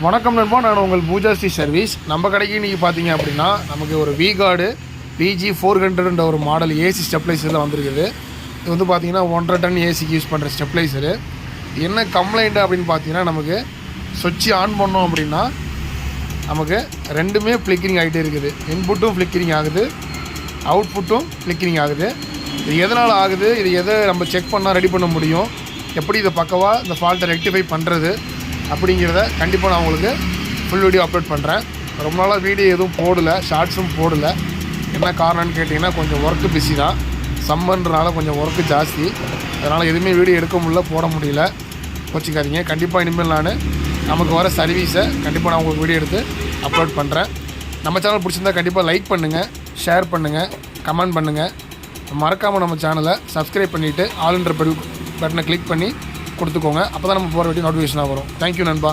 வணக்கம் நண்பா, நான் உங்கள் பூஜா ஸ்ரீ சர்வீஸ். நம்ம கடைக்கு இன்றைக்கி பார்த்தீங்க அப்படின்னா நமக்கு ஒரு V-Guard VG400 ஒரு மாடல் ஏசி ஸ்டெப்லைசரில் வந்திருக்குது. இது வந்து பார்த்திங்கன்னா 1.5 டன் ஏசிக்கு யூஸ் பண்ணுற ஸ்டெப்லைசரு. என்ன கம்ப்ளைண்ட் அப்படின்னு பார்த்தீங்கன்னா, நமக்கு சுவிட்ச் ஆன் பண்ணோம் அப்படின்னா நமக்கு ரெண்டுமே ஃப்ளிக்கரிங் ஆகிட்டே இருக்குது. இன்புட்டும் ஃப்ளிக்கரிங் ஆகுது, அவுட்புட்டும் ஃப்ளிக்கரிங் ஆகுது. இது எதனால் ஆகுது, இது எதை நம்ம செக் பண்ணால் ரெடி பண்ண முடியும், எப்படி இதை பக்கவாக இந்த ஃபால்ட்டை ரெக்டிஃபை பண்ணுறது அப்படிங்கிறத கண்டிப்பாக நான் உங்களுக்கு ஃபுல் வீடியோ அப்லோட் பண்ணுறேன். ரொம்ப நாளாக வீடியோ எதுவும் போடலை, ஷார்ட்ஸும் போடலை. என்ன காரணம்னு கேட்டிங்கன்னா, கொஞ்சம் ஒர்க்கு பிஸி தான். சம்மர்ன்றனால கொஞ்சம் ஒர்க்கு ஜாஸ்தி, அதனால் எதுவுமே வீடியோ எடுக்க முடியல, போட முடியல. கோச்சிக்காதீங்க. கண்டிப்பாக இனிமேல் நமக்கு வர சர்வீஸை கண்டிப்பாக நான் உங்களுக்கு வீடியோ எடுத்து அப்லோட் பண்ணுறேன். நம்ம சேனல் பிடிச்சிருந்தா கண்டிப்பாக லைக் பண்ணுங்கள், ஷேர் பண்ணுங்கள், கமெண்ட் பண்ணுங்கள். மறக்காமல் நம்ம சேனலை சப்ஸ்கிரைப் பண்ணிவிட்டு ஆல்ன்ற பட்டனை கிளிக் பண்ணி கொடுத்துக்கோங்க. அப்போ தான் நம்ம போகிற வீடியோ நோட்டிஃபிகேஷனாக வரும். தேங்க்யூ நண்பா.